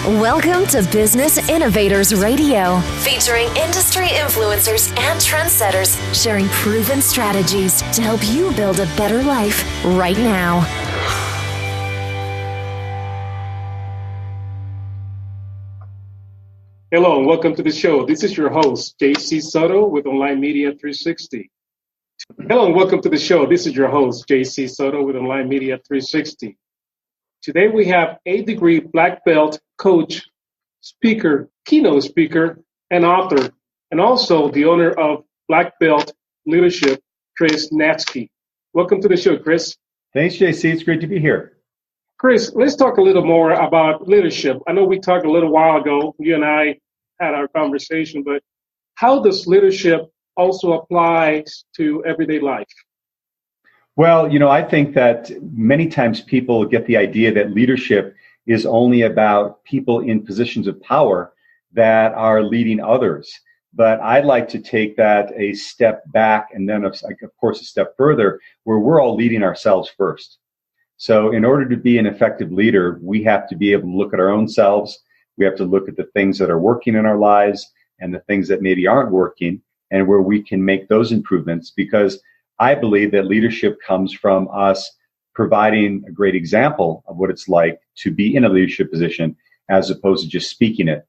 Welcome to Business Innovators Radio, featuring industry influencers and trendsetters sharing proven strategies to help you build a better life right now. Hello and welcome to the show. This is your host, JC Soto with Online Media 360. Hello and welcome to the show. This is your host, JC Soto with Online Media 360. Today we have 8-degree black belt coach, speaker, keynote speaker, and author, and also the owner of Black Belt Leadership, Chris Natzke. Welcome to the show, Chris. Thanks, JC. It's great to be here. Chris, let's talk a little more about leadership. I know we talked a little while ago, you and I had our conversation, but how does leadership also apply to everyday life? Well, I think that many times people get the idea that leadership is only about people in positions of power that are leading others. But I'd like to take that a step back and then, of course, a step further, where we're all leading ourselves first. So in order to be an effective leader, we have to be able to look at our own selves. We have to look at the things that are working in our lives and the things that maybe aren't working, and where we can make those improvements, because I believe that leadership comes from us providing a great example of what it's like to be in a leadership position as opposed to just speaking it.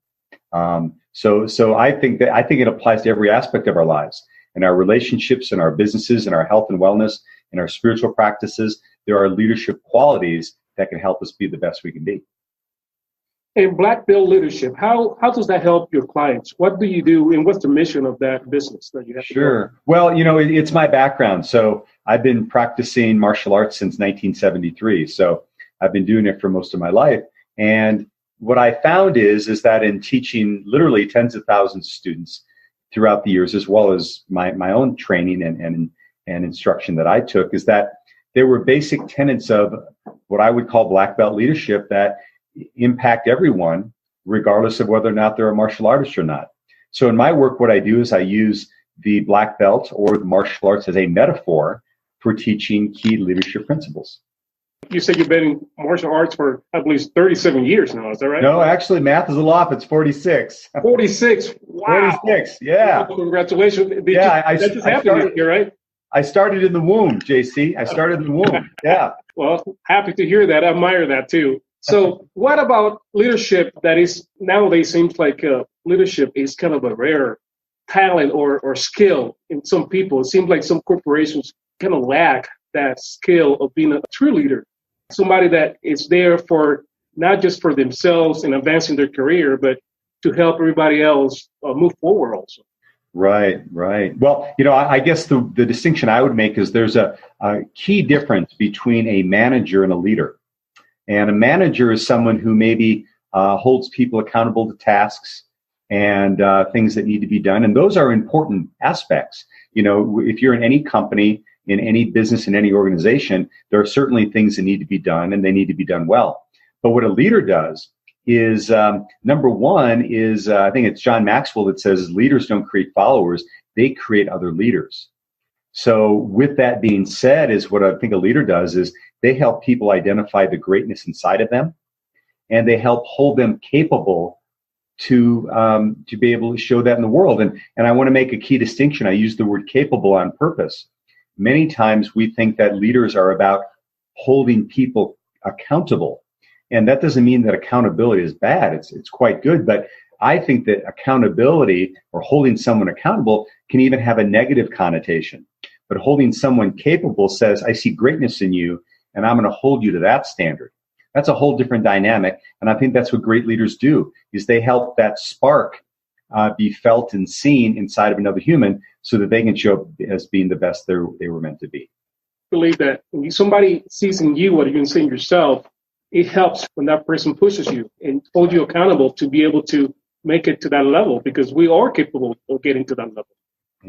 So I think it applies to every aspect of our lives, in our relationships, in our businesses, in our health and wellness, in our spiritual practices. There are leadership qualities that can help us be the best we can be. In Black Belt Leadership, how does that help your clients? What do you do, and what's the mission of that business that you have? Sure. Well, it's my background. So I've been practicing martial arts since 1973. So I've been doing it for most of my life. And what I found is that in teaching literally tens of thousands of students throughout the years, as well as my own training and instruction that I took, is that there were basic tenets of what I would call black belt leadership that impact everyone, regardless of whether or not they're a martial artist or not. So in my work, what I do is I use the black belt or the martial arts as a metaphor for teaching key leadership principles. You said you've been in martial arts for, I believe, 37 years now. Is that right? No, actually, math is a little off. It's 46. 46. Wow. 46. Yeah. Well, congratulations. That just happened here, right? I started in the womb, JC. I started in the womb. Yeah. Well, happy to hear that. I admire that too. So what about leadership that is nowadays seems like leadership is kind of a rare talent or skill in some people. It seems like some corporations kind of lack that skill of being a true leader, somebody that is there for not just for themselves and advancing their career, but to help everybody else move forward also. Right. Well, I guess the distinction I would make is there's a key difference between a manager and a leader. And a manager is someone who maybe holds people accountable to tasks and things that need to be done. And those are important aspects. If you're in any company, in any business, in any organization, there are certainly things that need to be done, and they need to be done well. But what a leader does is, number one is, I think it's John Maxwell that says, leaders don't create followers, they create other leaders. So with that being said, is what I think a leader does is they help people identify the greatness inside of them, and they help hold them capable to be able to show that in the world. And I want to make a key distinction. I use the word capable on purpose. Many times we think that leaders are about holding people accountable. And that doesn't mean that accountability is bad. It's quite good. But I think that accountability or holding someone accountable can even have a negative connotation. But holding someone capable says, I see greatness in you, and I'm going to hold you to that standard. That's a whole different dynamic. And I think that's what great leaders do, is they help that spark be felt and seen inside of another human so that they can show up as being the best they were meant to be. I believe that when somebody sees in you what you can see in yourself, it helps when that person pushes you and holds you accountable to be able to make it to that level, because we are capable of getting to that level.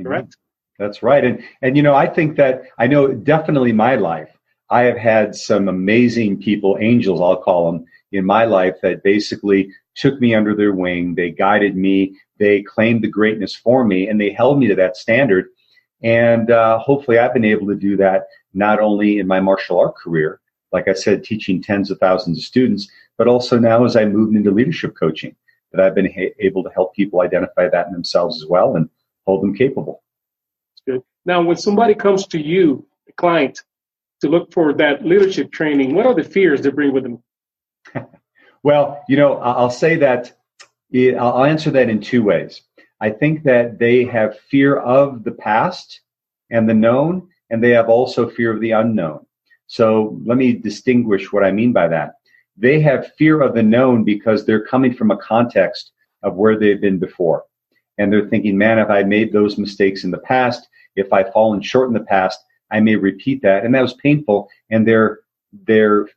Correct? That's right. And I think that I know definitely my life, I have had some amazing people, angels, I'll call them, in my life that basically took me under their wing. They guided me. They claimed the greatness for me, and they held me to that standard. And hopefully I've been able to do that not only in my martial art career, like I said, teaching tens of thousands of students, but also now as I moved into leadership coaching, that I've been able to help people identify that in themselves as well and hold them capable. Good. Now, when somebody comes to you, the client, to look for that leadership training, what are the fears they bring with them? Well, I'll say that I'll answer that in two ways. I think that they have fear of the past and the known, and they have also fear of the unknown. So let me distinguish what I mean by that. They have fear of the known because they're coming from a context of where they've been before. And they're thinking, man, if I made those mistakes in the past, if I've fallen short in the past, I may repeat that. And that was painful. And they're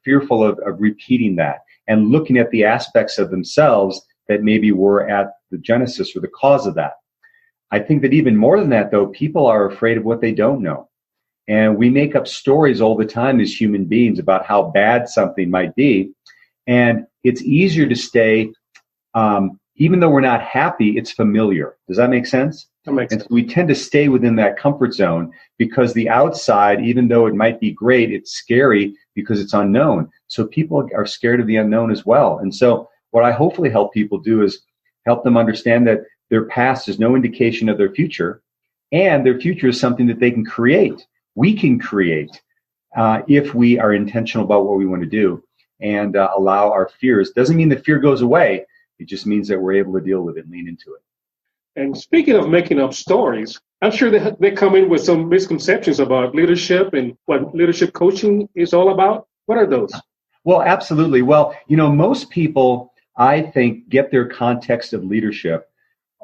fearful of repeating that and looking at the aspects of themselves that maybe were at the genesis or the cause of that. I think that even more than that, though, people are afraid of what they don't know. And we make up stories all the time as human beings about how bad something might be. And it's easier to stay, even though we're not happy, it's familiar. Does that make sense? That makes sense. And so we tend to stay within that comfort zone because the outside, even though it might be great, it's scary because it's unknown. So people are scared of the unknown as well. And so what I hopefully help people do is help them understand that their past is no indication of their future, and their future is something that they can create. We can create if we are intentional about what we want to do and allow our fears. Doesn't mean the fear goes away. It just means that we're able to deal with it and lean into it. And speaking of making up stories, I'm sure they come in with some misconceptions about leadership and what leadership coaching is all about. What are those? Well, absolutely. Well, most people, I think, get their context of leadership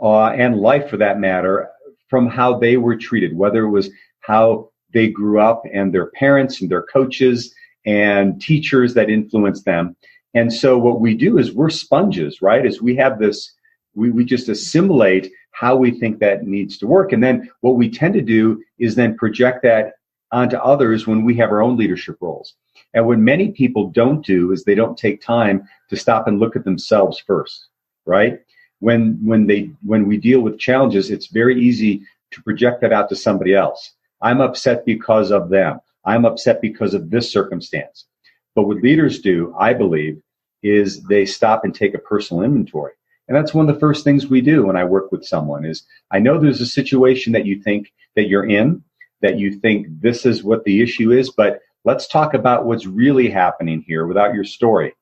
and life, for that matter, from how they were treated, whether it was how they grew up and their parents and their coaches and teachers that influenced them. And so what we do is we're sponges, right? As we have this, we just assimilate how we think that needs to work. And then what we tend to do is then project that onto others when we have our own leadership roles. And what many people don't do is they don't take time to stop and look at themselves first, right? When we deal with challenges, it's very easy to project that out to somebody else. I'm upset because of them. I'm upset because of this circumstance. But what leaders do, I believe, is they stop and take a personal inventory. And that's one of the first things we do when I work with someone is, I know there's a situation that you think that you're in, that you think this is what the issue is, but let's talk about what's really happening here without your story.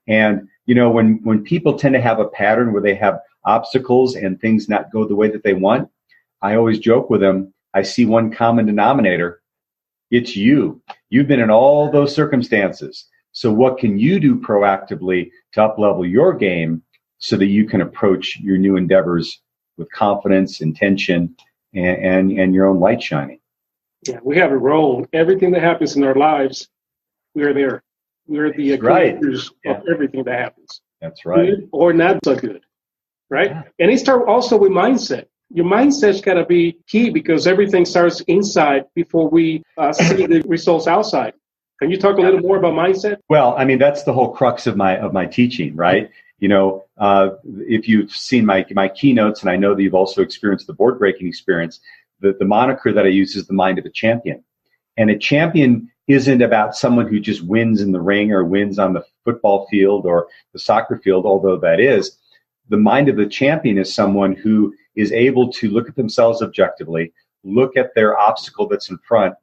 And, when people tend to have a pattern where they have obstacles and things not go the way that they want, I always joke with them, I see one common denominator. It's you. You've been in all those circumstances. So what can you do proactively to up-level your game so that you can approach your new endeavors with confidence, intention, and your own light shining? Yeah, we have a role. Everything that happens in our lives, we are there. We're the creators of everything that happens. That's right. Good or not so good, right? Yeah. And it starts also with mindset. Your mindset's got to be key because everything starts inside before we see the results outside. Can you talk a little more about mindset? Well, I mean, that's the whole crux of my teaching, right? If you've seen my keynotes, and I know that you've also experienced the board breaking experience, the moniker that I use is the mind of a champion. And a champion isn't about someone who just wins in the ring or wins on the football field or the soccer field, although that is. The mind of the champion is someone who is able to look at themselves objectively, look at their obstacle that's in front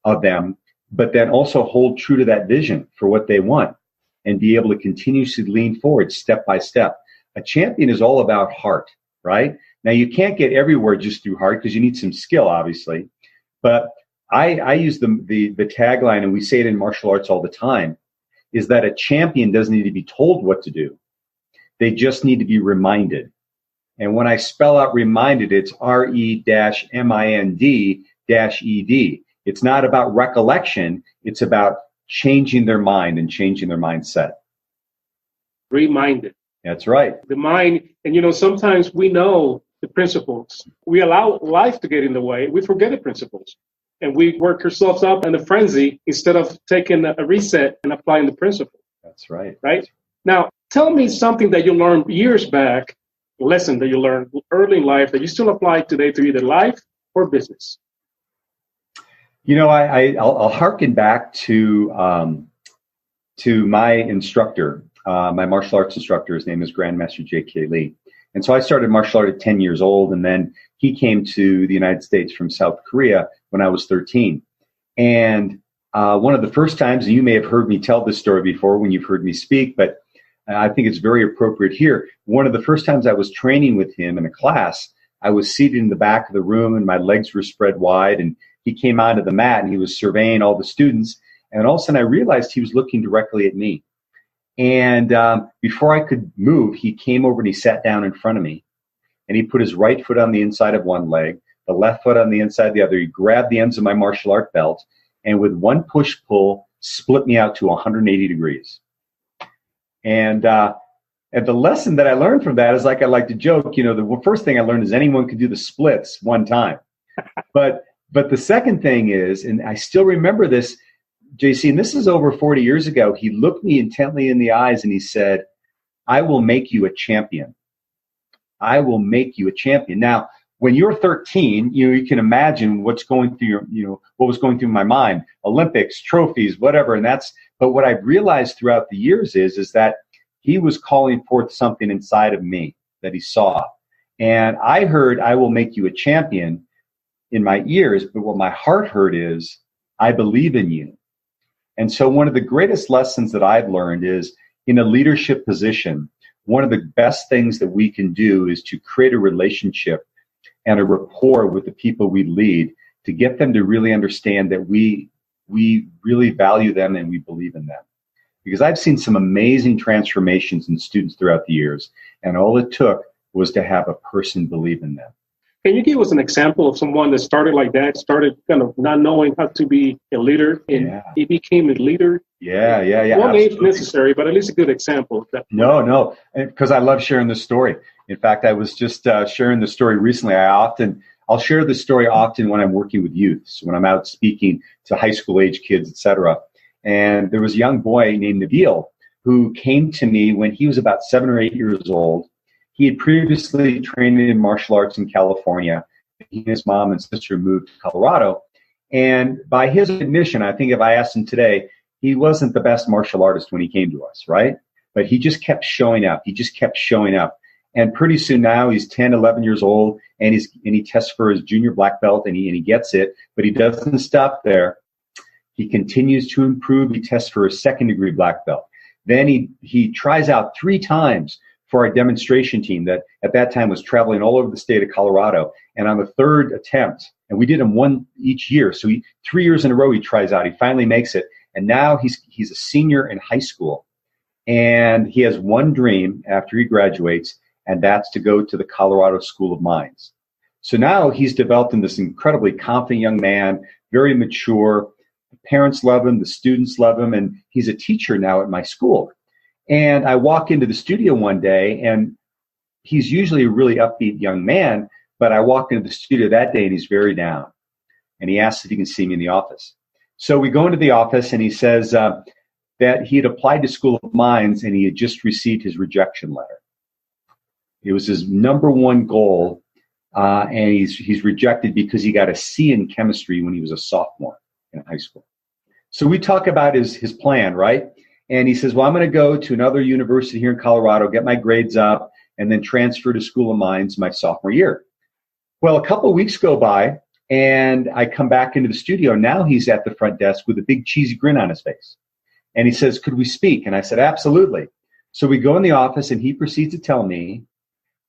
of them, but then also hold true to that vision for what they want and be able to continuously lean forward step by step. A champion is all about heart, right? Now, you can't get everywhere just through heart because you need some skill, obviously. But I use the tagline, and we say it in martial arts all the time, is that a champion doesn't need to be told what to do. They just need to be reminded. And when I spell out reminded, it's RE-MIND-ED. It's not about recollection. It's about changing their mind and changing their mindset. Reminded. That's right. The mind, and sometimes we know the principles. We allow life to get in the way. We forget the principles. And we work ourselves up in a frenzy instead of taking a reset and applying the principle. That's right. Right? Now, tell me something that you learned years back, a lesson that you learned early in life that you still apply today to either life or business. I'll harken back to my instructor. My martial arts instructor, his name is Grandmaster J.K. Lee. And so I started martial art at 10 years old, and then he came to the United States from South Korea when I was 13. And one of the first times, and you may have heard me tell this story before when you've heard me speak, but I think it's very appropriate here. One of the first times I was training with him in a class, I was seated in the back of the room and my legs were spread wide, and he came onto the mat and he was surveying all the students. And all of a sudden I realized he was looking directly at me. And before I could move, he came over and he sat down in front of me, and he put his right foot on the inside of one leg, the left foot on the inside of the other. He grabbed the ends of my martial art belt, and with one push-pull, split me out to 180 degrees. And the lesson that I learned from that is, like I like to joke, the first thing I learned is anyone can do the splits one time. But the second thing is, and I still remember this, JC, and this is over 40 years ago, he looked me intently in the eyes and he said, "I will make you a champion. I will make you a champion." Now, when you're 13, you can imagine what's going through what was going through my mind: Olympics, trophies, whatever. But what I've realized throughout the years is that he was calling forth something inside of me that he saw. And I heard, "I will make you a champion" in my ears, but what my heart heard is, "I believe in you." And so one of the greatest lessons that I've learned is, in a leadership position, one of the best things that we can do is to create a relationship and a rapport with the people we lead, to get them to really understand that we really value them and we believe in them. Because I've seen some amazing transformations in students throughout the years, and all it took was to have a person believe in them. Can you give us an example of someone that started like that, started kind of not knowing how to be a leader, and he became a leader? Yeah. No names necessary, but at least a good example. No, because I love sharing this story. In fact, I was just sharing the story recently. I'll share this story often when I'm working with youths, when I'm out speaking to high school age kids, etc. And there was a young boy named Nabil who came to me when he was about 7 or 8 years old. He had previously trained in martial arts in California. He and his mom and sister moved to Colorado. And by his admission, I think if I asked him today, he wasn't the best martial artist when he came to us, right? But he just kept showing up. And pretty soon now he's 10, 11 years old, and he tests for his junior black belt, and he gets it, but he doesn't stop there. He continues to improve. He tests for his second-degree black belt. Then he tries out 3 times for our demonstration team that at that time was traveling all over the state of Colorado. And on the 3rd attempt, and we did them one each year, so 3 years in a row he tries out. He finally makes it, and now he's a senior in high school. And he has one dream after he graduates, and that's to go to the Colorado School of Mines. So now he's developed in this incredibly confident young man, very mature. The parents love him, the students love him, and he's a teacher now at my school. And I walk into the studio one day, and he's usually a really upbeat young man, but I walk into the studio that day and he's very down. And he asks if he can see me in the office. So we go into the office, and he says that he had applied to School of Mines and he had just received his rejection letter. It was his number one goal, and he's rejected because he got a C in chemistry when he was a sophomore in high school. So we talk about his plan, right? And he says, well, I'm going to go to another university here in Colorado, get my grades up, and then transfer to School of Mines my sophomore year. Well, a couple of weeks go by, and I come back into the studio. Now he's at the front desk with a big cheesy grin on his face. And he says, could we speak? And I said, absolutely. So we go in the office, and he proceeds to tell me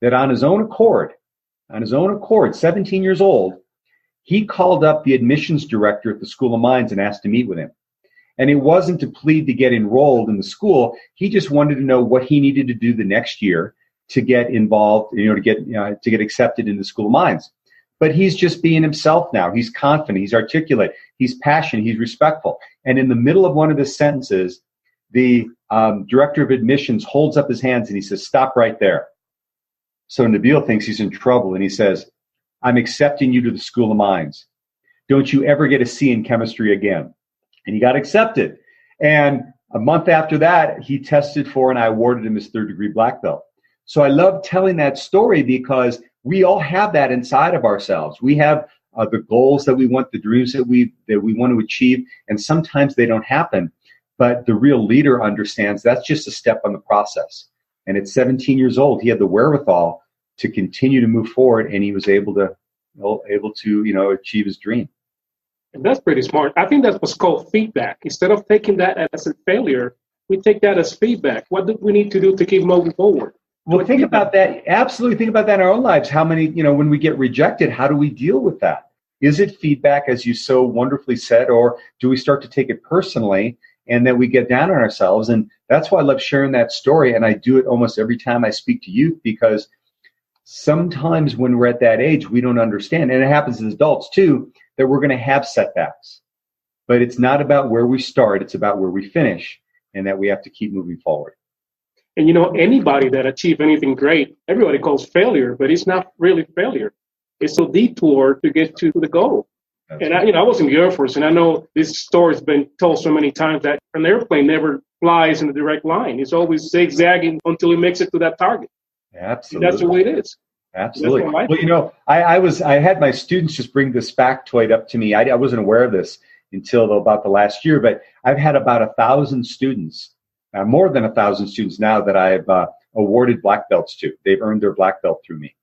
that on his own accord, 17 years old, he called up the admissions director at the School of Mines and asked to meet with him. And it wasn't to plead to get enrolled in the school. He just wanted to know what he needed to do the next year to get involved, to get accepted in the School of Mines. But he's just being himself now. He's confident, he's articulate, he's passionate, he's respectful. And in the middle of one of his sentences, the director of admissions holds up his hands and he says, stop right there. So Nabil thinks he's in trouble, and he says, I'm accepting you to the School of Mines. Don't you ever get a C in chemistry again. And he got accepted. And a month after that, he tested for, and I awarded him his 3rd-degree black belt. So I love telling that story because we all have that inside of ourselves. We have the goals that we want, the dreams that we want to achieve, and sometimes they don't happen. But the real leader understands that's just a step on the process. And at 17 years old, he had the wherewithal to continue to move forward, and he was able to achieve his dream. And that's pretty smart. I think that's what's called feedback. Instead of taking that as a failure, we take that as feedback. What do we need to do to keep moving forward? Well, think about that. Absolutely. Think about that in our own lives. How many, when we get rejected, how do we deal with that? Is it feedback, as you so wonderfully said, or do we start to take it personally and then we get down on ourselves? And that's why I love sharing that story. And I do it almost every time I speak to youth, because sometimes when we're at that age, we don't understand. And it happens as adults too, that we're going to have setbacks. But it's not about where we start. It's about where we finish, and that we have to keep moving forward. And anybody that achieves anything great, everybody calls failure, but it's not really failure. It's a detour to get to the goal. That's and right. I was in the Air Force, and I know this story has been told so many times that an airplane never flies in a direct line. It's always zigzagging until it makes it to that target. Absolutely. And that's the way it is. Absolutely. Well, I had my students just bring this factoid up to me. I wasn't aware of this until about the last year, but I've had about 1,000 students, more than 1,000 students now that I've awarded black belts to. They've earned their black belt through me.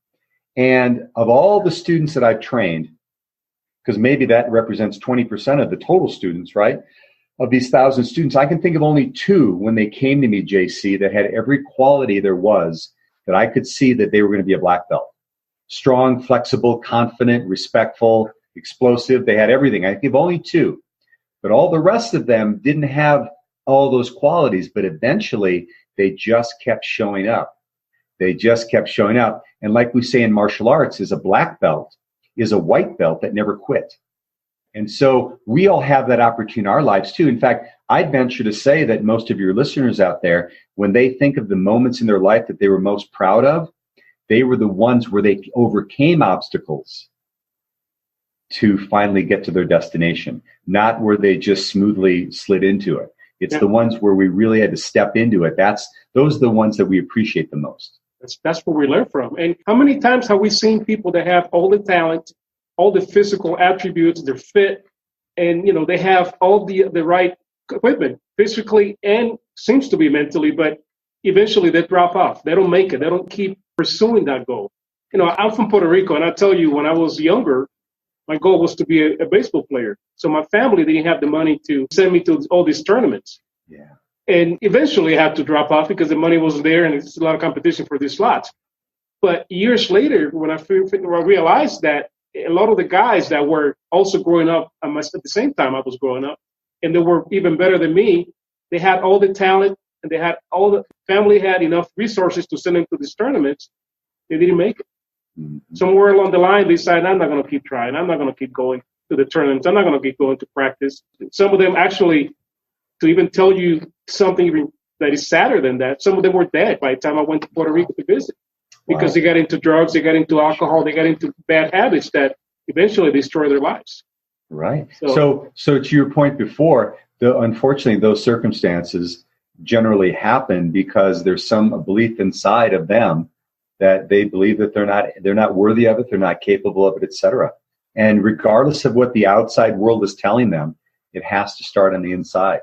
And of all the students that I've trained, because maybe that represents 20% of the total students, right? Of these 1,000 students, I can think of only 2 when they came to me, JC, that had every quality there was that I could see that they were going to be a black belt. Strong, flexible, confident, respectful, explosive. They had everything. I give only 2. But all the rest of them didn't have all those qualities, but eventually they just kept showing up. They just kept showing up. And like we say in martial arts, is a black belt is a white belt that never quit. And so we all have that opportunity in our lives too. In fact, I'd venture to say that most of your listeners out there, when they think of the moments in their life that they were most proud of, they were the ones where they overcame obstacles to finally get to their destination, not where they just smoothly slid into it. It's the ones where we really had to step into it. Those are the ones that we appreciate the most. That's where we learn from. And how many times have we seen people that have all the talent, all the physical attributes, they're fit, and they have all the right equipment physically and seems to be mentally, but eventually they drop off. They don't make it. They don't keep pursuing that goal. I'm from Puerto Rico, and I tell you, when I was younger, my goal was to be a baseball player. So my family didn't have the money to send me to all these tournaments. Yeah. And eventually I had to drop off because the money wasn't there and it's a lot of competition for these slots. But years later, when I realized that a lot of the guys that were also growing up at the same time I was growing up, and they were even better than me, they had all the talent and they had all the family had enough resources to send them to these tournaments. They didn't make it. Mm-hmm. Somewhere along the line, they decided, I'm not going to keep trying. I'm not going to keep going to the tournaments. I'm not going to keep going to practice. Some of them actually, to even tell you something even that is sadder than that, some of them were dead by the time I went to Puerto Rico to visit. Because They got into drugs, they got into alcohol, they got into bad habits that eventually destroy their lives. Right. So to your point before, unfortunately, those circumstances generally happen because there's some belief inside of them that they believe that they're not worthy of it, they're not capable of it, etc. And regardless of what the outside world is telling them, it has to start on the inside.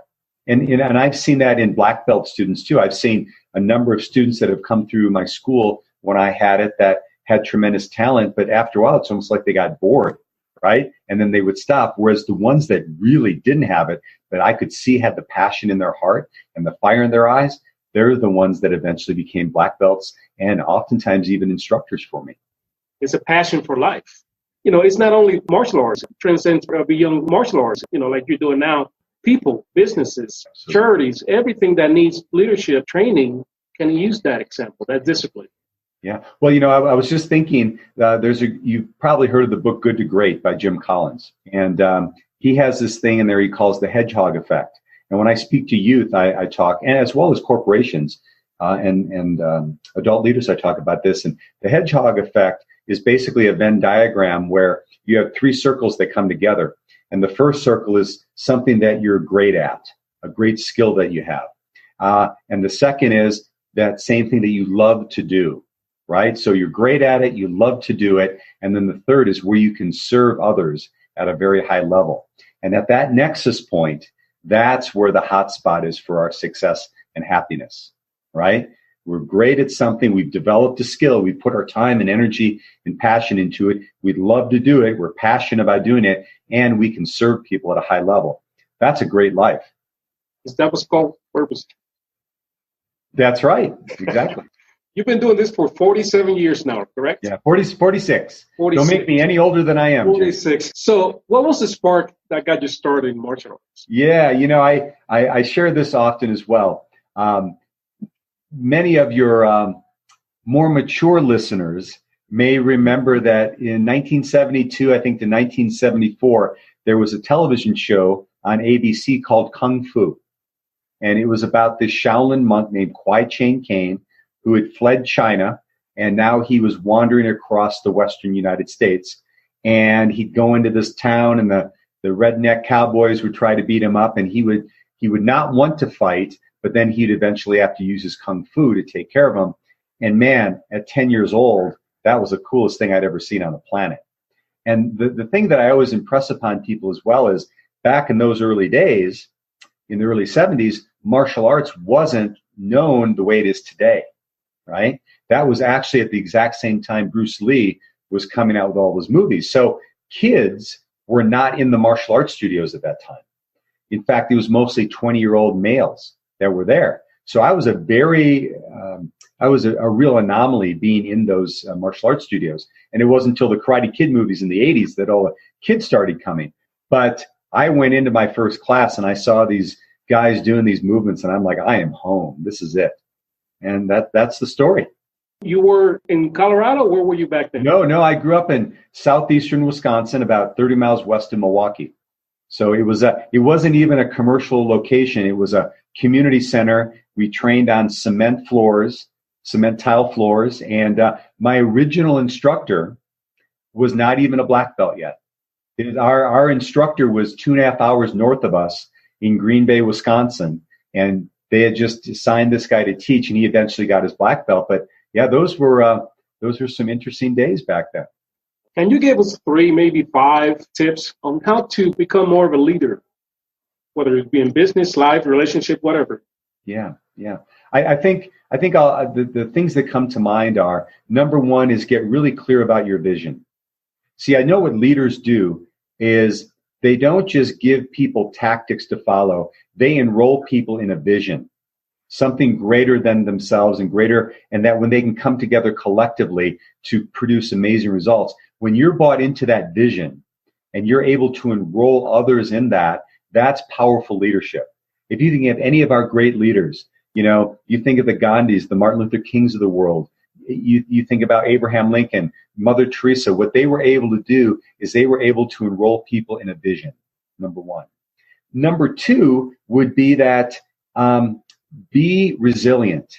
And I've seen that in black belt students too. I've seen a number of students that have come through my school when I had it that had tremendous talent, but after a while, it's almost like they got bored, right? And then they would stop. Whereas the ones that really didn't have it, that I could see had the passion in their heart and the fire in their eyes, they're the ones that eventually became black belts and oftentimes even instructors for me. It's a passion for life. It's not only martial arts, it transcends beyond martial arts, like you're doing now. People, businesses, charities, everything that needs leadership training can use that example, that discipline. Yeah. Well, I was just thinking, you've probably heard of the book Good to Great by Jim Collins. And he has this thing in there he calls the Hedgehog Effect. And when I speak to youth, I talk, and as well as corporations and adult leaders, I talk about this. And the Hedgehog Effect is basically a Venn diagram where you have 3 circles that come together. And the first circle is something that you're great at, a great skill that you have. And the second is that same thing that you love to do, right? So you're great at it, you love to do it. And then the third is where you can serve others at a very high level. And at that nexus point, That's where the hot spot is for our success and happiness, right? We're great at something. We've developed a skill. We put our time and energy and passion into it. We'd love to do it. We're passionate about doing it, and we can serve people at a high level. That's a great life. That was called purpose. That's right. Exactly. You've been doing this for 47 years now, correct? Yeah, 46. 46. Don't make me any older than I am. 46. Jay. So what was the spark that got you started in martial arts? Yeah, I share this often as well. Many of your more mature listeners may remember that in 1972, I think to 1974, there was a television show on ABC called Kung Fu. And it was about this Shaolin monk named Kwai Chang Caine, who had fled China, and now he was wandering across the western United States. And he'd go into this town, and the redneck cowboys would try to beat him up, and he would not want to fight, but then he'd eventually have to use his kung fu to take care of him. And man, at 10 years old, that was the coolest thing I'd ever seen on the planet. And the thing that I always impress upon people as well is back in those early days, in the early 70s, martial arts wasn't known the way it is today. Right? That was actually at the exact same time Bruce Lee was coming out with all those movies. So kids were not in the martial arts studios at that time. In fact, it was mostly 20-year-old males that were there. So I was a real anomaly being in those martial arts studios. And it wasn't until the Karate Kid movies in the 80s that all the kids started coming. But I went into my first class and I saw these guys doing these movements, and I'm like, I am home. This is it. And that's the story. You were in Colorado? Where were you back then? No, I grew up in southeastern Wisconsin, about 30 miles west of Milwaukee. So it wasn't even a commercial location. It was a community center. We trained on cement tile floors. And my original instructor was not even a black belt yet. Our instructor was 2.5 hours north of us in Green Bay, Wisconsin. And they had just assigned this guy to teach, and he eventually got his black belt. But yeah, those were some interesting days back then. Can you give us 3, maybe 5 tips on how to become more of a leader, whether it be in business, life, relationship, whatever? Yeah. I think the things that come to mind are, number one is get really clear about your vision. See, I know what leaders do is they don't just give people tactics to follow. They enroll people in a vision, something greater than themselves and that when they can come together collectively to produce amazing results. When you're bought into that vision and you're able to enroll others in that, that's powerful leadership. If you think of any of our great leaders, you think of the Gandhis, the Martin Luther Kings of the world, you think about Abraham Lincoln, Mother Teresa. What they were able to do is they were able to enroll people in a vision, number one. Number two would be that be resilient.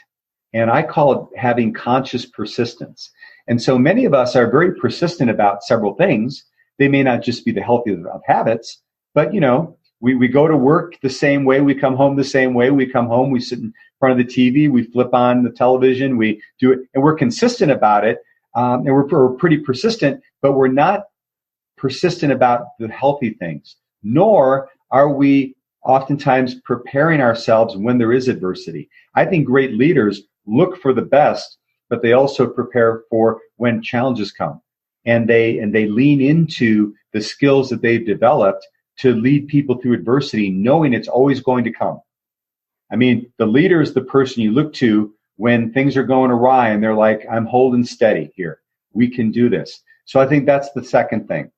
And I call it having conscious persistence. And so many of us are very persistent about several things. They may not just be the healthiest of habits, but we go to work the same way, we come home the same way, we come home, we sit in front of the TV, we flip on the television, we do it, and we're consistent about it, and we're pretty persistent, but we're not persistent about the healthy things, nor are we oftentimes preparing ourselves when there is adversity. I think great leaders look for the best, but they also prepare for when challenges come, and they lean into the skills that they've developed to lead people through adversity, knowing it's always going to come. I mean, the leader is the person you look to when things are going awry and they're like, I'm holding steady here. We can do this. So I think that's the second thing.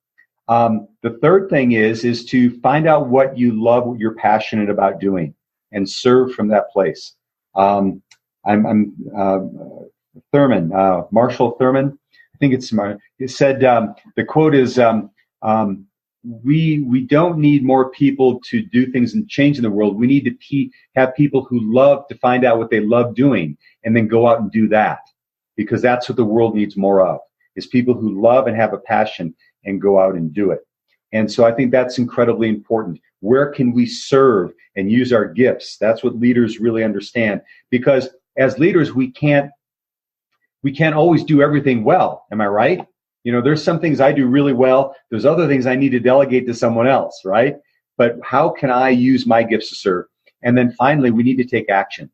The third thing is to find out what you love, what you're passionate about doing, and serve from that place. I'm Thurman, Marshall Thurman. I think it said, the quote is, we don't need more people to do things and change in the world. We need to have people who love to find out what they love doing and then go out and do that, because that's what the world needs more of, is people who love and have a passion and go out and do it. And so I think that's incredibly important. Where can we serve and use our gifts? That's what leaders really understand, because as leaders, we can't always do everything well. Am I right? There's some things I do really well. There's other things I need to delegate to someone else, right? but how can I use my gifts to serve? And then finally, we need to take action.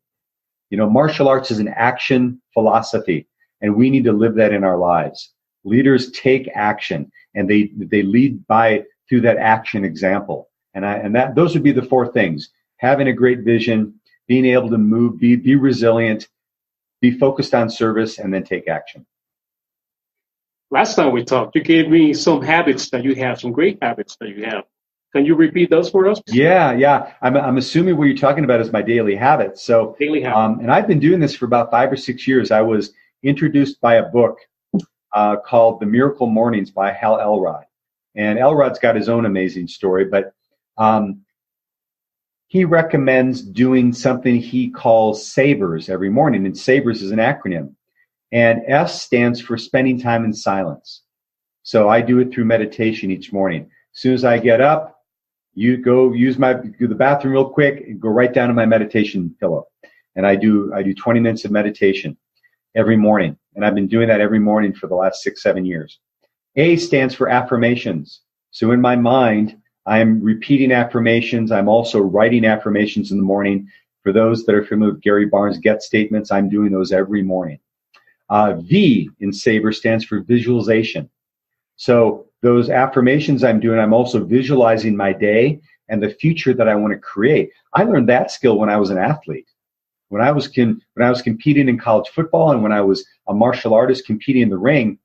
Martial arts is an action philosophy, and we need to live that in our lives. Leaders take action, and they lead by through that action example. And those would be the four things: having a great vision, being able to move, be resilient, be focused on service, and then take action. Last time we talked, you gave me some habits that you have, some great habits that you have. Can you repeat those for us? Yeah. I'm assuming what you're talking about is my daily habits. So, daily habits. And I've been doing this for about 5 or 6 years. I was introduced by a book called The Miracle Mornings by Hal Elrod. And Elrod's got his own amazing story, but he recommends doing something he calls SAVERS every morning. And SAVERS is an acronym. And S stands for spending time in silence. So I do it through meditation each morning. As soon as I get up, you go go to the bathroom real quick and go right down to my meditation pillow. And I do 20 minutes of meditation every morning. And I've been doing that every morning for the last 6-7 years. A stands for affirmations. So in my mind, I'm repeating affirmations. I'm also writing affirmations in the morning. For those that are familiar with Gary Barnes' GET statements, I'm doing those every morning. V in SAVER stands for visualization. So those affirmations I'm doing, I'm also visualizing my day and the future that I want to create. I learned that skill when I was an athlete. When I was competing in college football and when I was a martial artist competing in the ring,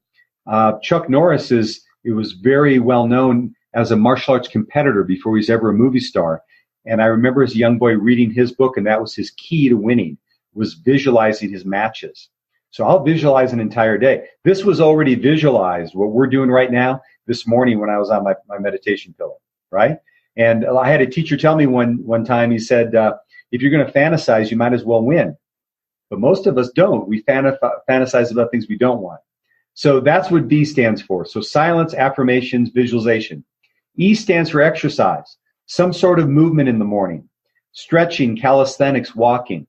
Chuck Norris was very well known as a martial arts competitor before he was ever a movie star. And I remember as a young boy reading his book, and that was his key to winning, was visualizing his matches. So I'll visualize an entire day. This was already visualized, what we're doing right now, this morning when I was on my meditation pillow, right? And I had a teacher tell me one time, he said, if you're going to fantasize, you might as well win. But most of us don't. We fantasize about things we don't want. So that's what V stands for. So silence, affirmations, visualization. E stands for exercise, some sort of movement in the morning, stretching, calisthenics, walking.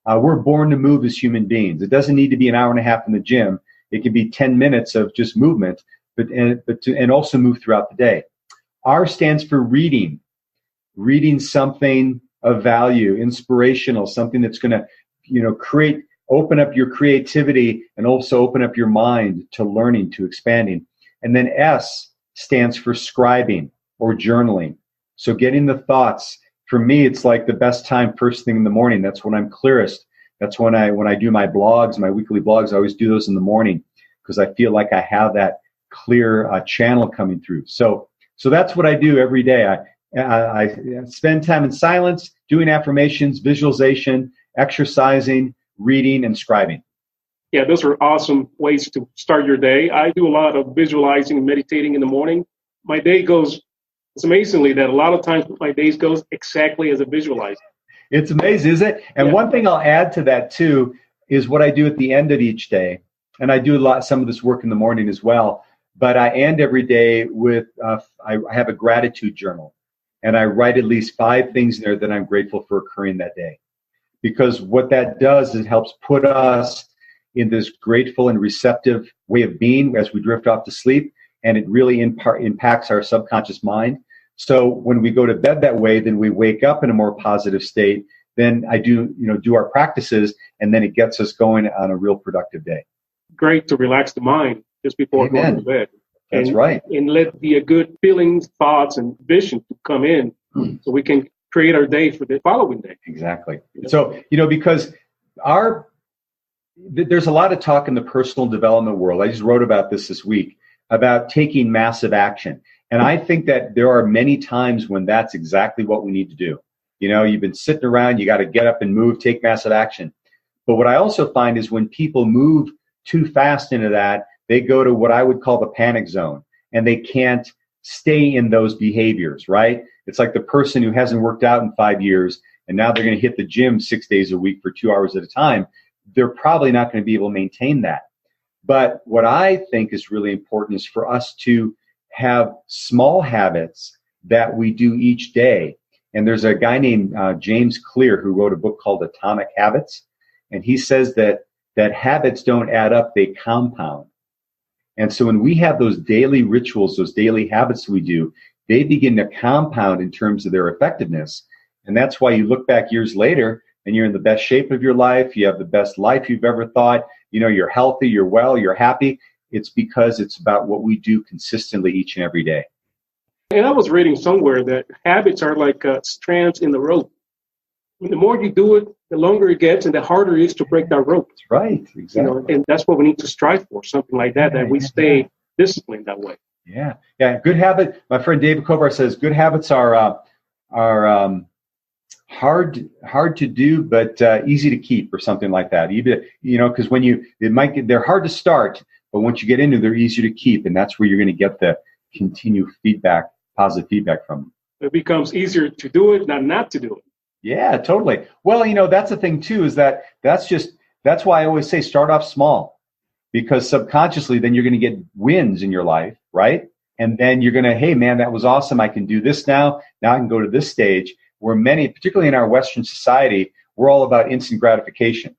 We're born to move as human beings. It doesn't need to be an hour and a half in the gym. It can be 10 minutes of just movement, and also move throughout the day. R stands for reading something of value, inspirational, something that's going to, open up your creativity and also open up your mind to learning, to expanding. And then S stands for scribing or journaling. So getting the thoughts. For me, it's like the best time first thing in the morning. That's when I'm clearest. That's when I do my blogs, my weekly blogs. I always do those in the morning because I feel like I have that clear channel coming through. So that's what I do every day. I spend time in silence, doing affirmations, visualization, exercising, reading, and scribing. Yeah, those are awesome ways to start your day. I do a lot of visualizing and meditating in the morning. My day goes, it's amazingly that a lot of times my days goes exactly as I visualize. It's amazing, isn't it? And one thing I'll add to that too is what I do at the end of each day. And I do some of this work in the morning as well. But I end every day with, I have a gratitude journal. And I write at least 5 things there that I'm grateful for occurring that day. Because what that does is it helps put us in this grateful and receptive way of being as we drift off to sleep. And it really impacts our subconscious mind. So when we go to bed that way, then we wake up in a more positive state. Then I do our practices, and then it gets us going on a real productive day. Great to relax the mind just before going to bed. That's right. And let the good feelings, thoughts, and vision come in so we can create our day for the following day. Exactly. So, because there's a lot of talk in the personal development world. I just wrote about this week, about taking massive action. And I think that there are many times when that's exactly what we need to do. You've been sitting around, you got to get up and move, take massive action. But what I also find is when people move too fast into that, they go to what I would call the panic zone, and they can't stay in those behaviors, right? It's like the person who hasn't worked out in 5 years, and now they're going to hit the gym 6 days a week for 2 hours at a time. They're probably not going to be able to maintain that. But what I think is really important is for us to have small habits that we do each day. And there's a guy named James Clear who wrote a book called Atomic Habits. And he says that habits don't add up, they compound. And so when we have those daily rituals, those daily habits we do, they begin to compound in terms of their effectiveness. And that's why you look back years later and you're in the best shape of your life. You have the best life you've ever thought. You know, you're healthy, you're well, you're happy. It's because it's about what we do consistently each and every day. And I was reading somewhere that habits are like strands in the rope. The more you do it, the longer it gets and the harder it is to break that rope. That's right, exactly. You know, and that's what we need to strive for, something like that, that we stay disciplined that way. Yeah. Good habit. My friend David Kovar says good habits are hard to do, but easy to keep, or something like that. Even, you know, because they're hard to start, but once you get into, they're easier to keep, and that's where you're going to get the continued feedback, positive feedback from them. It becomes easier to do it, not to do it. Yeah, totally. Well, you know, that's the thing too, is that's why I always say start off small, because subconsciously then you're going to get wins in your life, right? And then you're going to, hey man, that was awesome. I can do this now. Now I can go to this stage, where many, particularly in our Western society, we're all about instant gratification.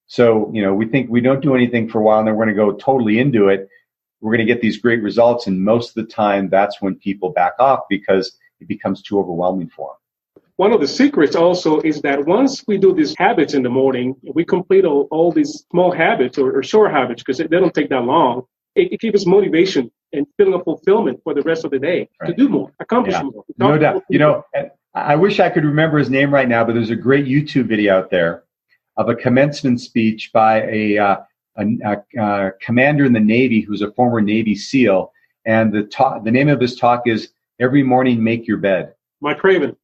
So, you know, we think we don't do anything for a while and then we're going to go totally into it. We're going to get these great results. And most of the time that's when people back off, because it becomes too overwhelming for them. One of the secrets also is that once we do these habits in the morning, we complete all these small habits or short habits, because they don't take that long. It gives us motivation and feeling of fulfillment for the rest of the day to do more, accomplish more. No doubt. You know, I wish I could remember his name right now, but there's a great YouTube video out there of a commencement speech by a commander in the Navy who's a former Navy SEAL. And the name of his talk is "Every Morning Make Your Bed." Mike Craven.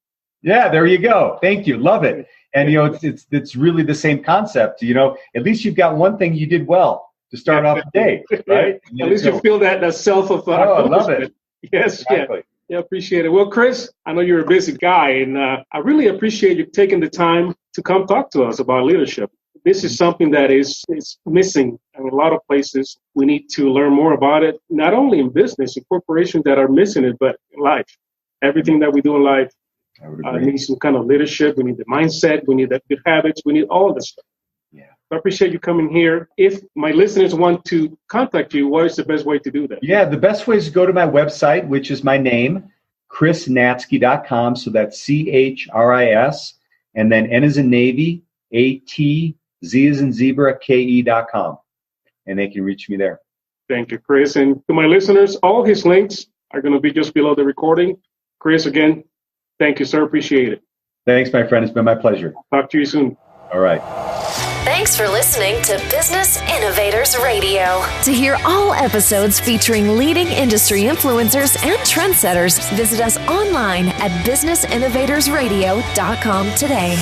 Yeah, there you go. Thank you. Love it. And, you know, it's really the same concept. You know, at least you've got one thing you did well to start off the day, right? At least you feel that self of I love it. Yes, exactly. Yeah, appreciate it. Well, Chris, I know you're a busy guy, and I really appreciate you taking the time to come talk to us about leadership. This is something that is missing in a lot of places. We need to learn more about it, not only in business and corporations that are missing it, but in life. Everything that we do in life needs some kind of leadership. We need the mindset. We need the good habits. We need all this stuff. Yeah. I appreciate you coming here. If my listeners want to contact you, what is the best way to do that? Yeah, the best way is to go to my website, which is my name, chrisnatzke.com. So that's CHRIS, and then N as in Navy, AT, Z as in zebra, KE.com. And they can reach me there. Thank you, Chris. And to my listeners, all his links are going to be just below the recording. Chris, again, thank you, sir. Appreciate it. Thanks, my friend. It's been my pleasure. Talk to you soon. All right. Thanks for listening to Business Innovators Radio. To hear all episodes featuring leading industry influencers and trendsetters, visit us online at businessinnovatorsradio.com today.